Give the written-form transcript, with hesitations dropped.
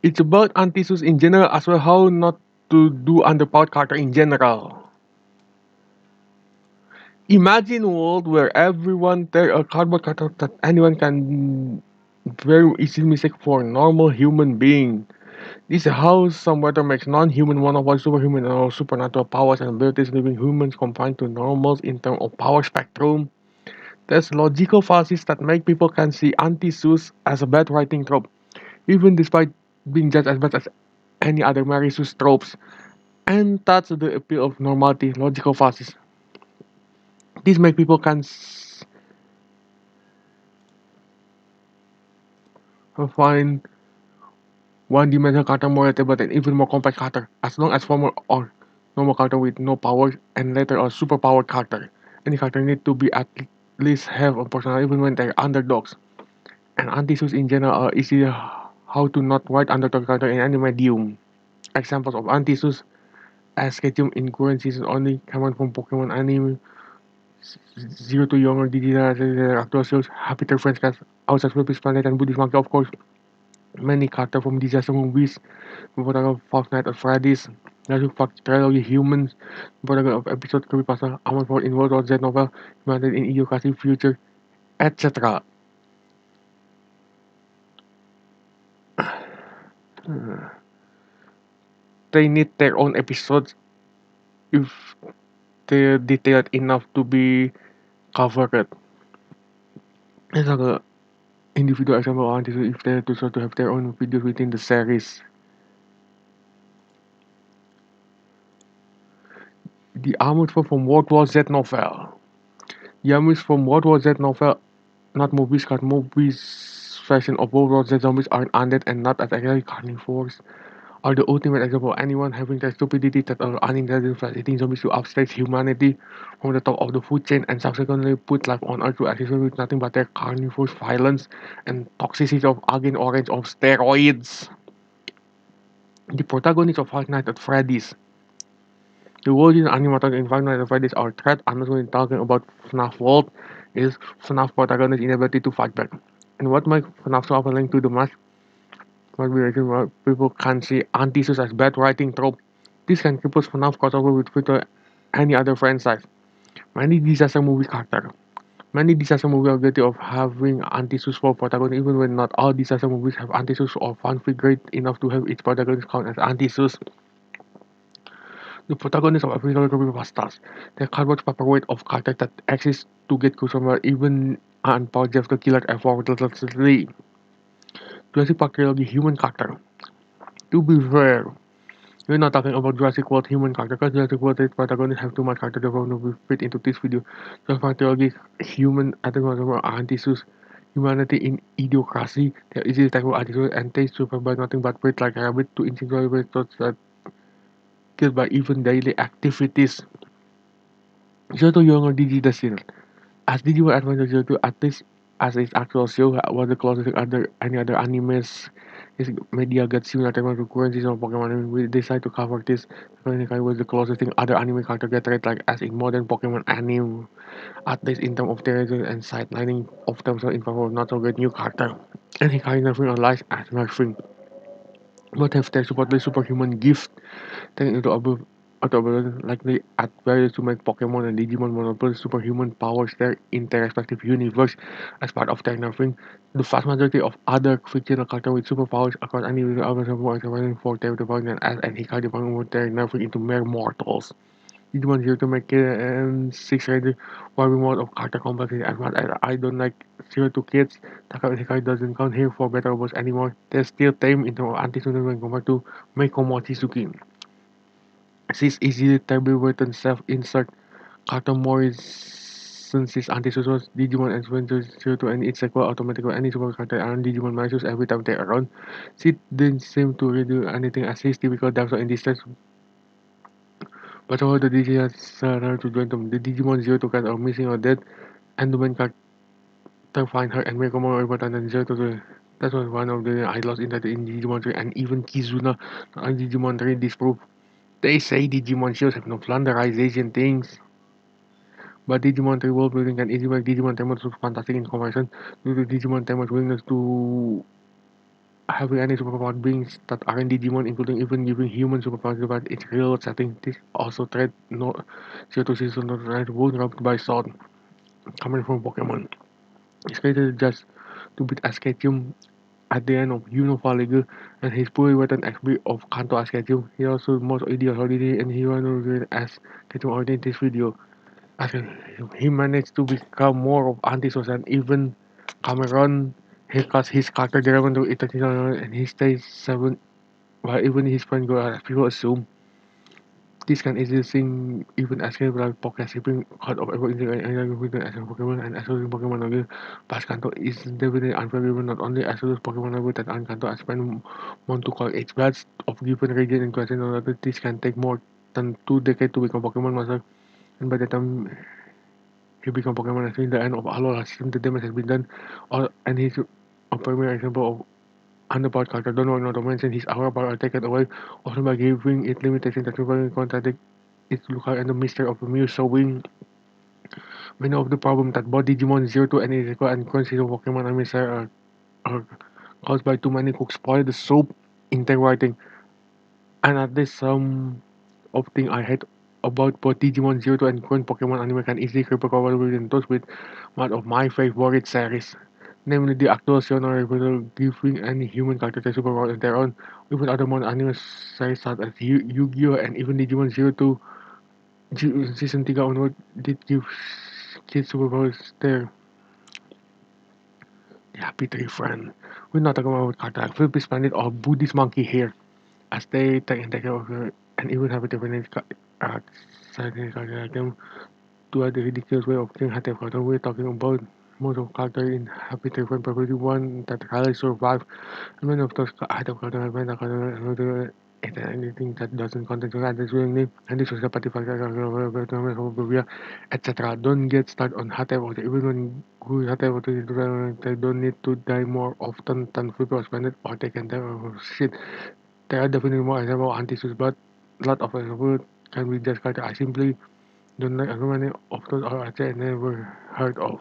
It's about anti-sus in general as well how not to do underpowered character in general. Imagine a world where everyone there a cardboard character that anyone can very easily mistake for a normal human being. This is how some weather makes non-human one-on-one superhuman or supernatural powers and abilities leaving humans confined to normals in terms of power spectrum. There's logical fallacies that make people can see anti-sus as a bad writing trope, even despite being just as bad as any other Mary Sue tropes. And that's the appeal of normality, logical fallacies. These make people can find one-dimensional character more relatable than even more complex character, as long as former or normal character with no powers and later a superpowered character. Any character need to be at least have a personality even when they're underdogs. And anti-sus in general are easy how to not write underdog character in any medium. Examples of anti-sus as scheduled in current season only come from Pokemon anime, Zero to Younger, Digimon, actual shows, Happy Tree Friends cast, Outside Philippines Planet, and Buddhist Monkey, of course. Many characters from disaster movies, protagonist of Five Nights at Freddy's, Nasu Fuck Trilogy Humans, protagonist of episode Creepypasta, Amon Ford in World War Z novel, United in Idiocracy Future, etc. They need their own episodes if they're detailed enough to be covered. It's like a individual example of anti if they to sort to have their own videos within the series. The armored foe from World War Z novel. The armies from World War Z novel, not movies, cause movies version of World War Z zombies are undead and not as actually carnivores. Are the ultimate example of anyone having the stupidity that are unintelligent flesh eating zombies to upstage humanity from the top of the food chain and subsequently put life on Earth to assist with nothing but their carnivorous violence and toxicity of Agent Orange of steroids. The protagonist of Five Nights at Freddy's. The world in animated in Five Nights at Freddy's are threat unless when talking about FNAF world is FNAF protagonist's inability to fight back. And what makes FNAF so appealing to the mass what we reckon why people can't see anti-sus as bad writing trope. This can cripple FNAF crossover with any other franchise. Many disaster movie character. Many disaster movies are guilty of having anti-sus for protagonist even when not all disaster movies have anti-sus or fanfic great enough to have its protagonist count as anti-sus. The protagonist of every story was stars. The cardboard paperweight of characters that exist to get customer even unpowered after killer effortlessly. Jurassic Park trilogy human character. To be fair, we're not talking about Jurassic World human character because Jurassic World protagonists have too much character development to fit into this video. Jurassic Park trilogy human anti-sus humanity in idiocracy. They're easily tackle attitude and taste super by nothing but breed like a rabbit to instinctually thoughts that killed by even daily activities. Zero Younger Digi the Seal. As Digimon Adventure Zero 2, at least as its actual show, was the closest to any other animes is media gets similar to the current season of Pokemon, and we decided to cover this because it was the closest thing other anime character get treated like as in modern Pokemon anime, at least in terms of terrorism and sidelining of themselves in favor of not so great new character. And he kind of realized as nothing, but have their supposedly superhuman gift taken into above likely at various to make Pokemon and Digimon monopolize superhuman powers there in their respective universe as part of their nerfing. The vast majority of other fictional characters with superpowers across any other are surviving for their development as and Hikari development with their nerfing into mere mortals. Digimon Zero to make and 6 ready for mode of character complexity as much as I don't like Zero to kids. Taka and Hikari doesn't count here for better or worse anymore. They're still tame in terms of anti-social when compared to Meiko Mochizuki. She's easily tablet-written self-insert Carter Morrison's anti-social Digimon Adventure 02 and its sequel automatically any super character and Digimon measures every time they're around. She didn't seem to really do anything as his typical damsel in distress, but all the Digimon her to join them. The Digimon 02 cats are missing or dead, and the main character find her and make her more important than 02. That was one of the I lost interest in Digimon 3 and even Kizuna on Digimon 3 disprove. They say Digimon shows have no flanderization things. But Digimon 3 world building can easily make Digimon Tamers look fantastic in comparison due to Digimon Tamers' willingness to having any superpowered beings that aren't Digimon, including even giving human superpowers, but its real setting. This also threat no zero to season not right vulnerable by sword coming from Pokemon. It's created just to beat Ascatium at the end of Unifaligu and his poor weapon XP of Kanto Ascatium. He also most ideal holiday and he wanted as Ascatium already in this video. As he managed to become more of antisocial and even Cameron he cast his character driven to international and he stays seven while even his friend go as people assume. This can easily sing even escape like pocket shipping out of everything and with the actual Pokemon and actual Pokemon again. Past Kanto is definitely unfavorable not only as well as Pokemon level that on Kanto I spend more to call H bats of given region in question or other this can take more than 2 decades to become Pokemon master and by the time he become Pokemon I think the end of Alola system the damage has been done or and he's a primary example of Underpowered character don't want not to mention his aura power are taken away often by giving it limitation that people contradict its look and the mystery of the Mew showing many of the problems that both Digimon Zero to and Isekai and Consider Pokemon anime are caused by too many cooks spoil the soup in their writing. And at least some of things I hate about both Digimon Zero to and current Pokemon anime can easily creep over within those with one of my favorite series. Namely the actual genre giving any human character their superpower on their own, even other more anime series such as Yu-Gi-Oh! And even Digimon Zero to season 3 onward did give kids superpowers their happy tree friend. We're not talking about cartoon, Philippines planet or Buddhist monkey here, as they take care of her and even have a different item to a ridiculous way of killing Hatef cartoon. We're talking about most of character in Happy Tree Friend, probably one that rarely survived. And many of those Hatef cartoon have been another anything that doesn't contain this willingly, and this was the particular etc. Don't get started on hot water. Even when good hot water, they don't need to die more often than people spend it or they can die of shit. There are definitely more examples of anti-suits, but a lot of examples can be discarded. I simply don't like as many of those or I never heard of.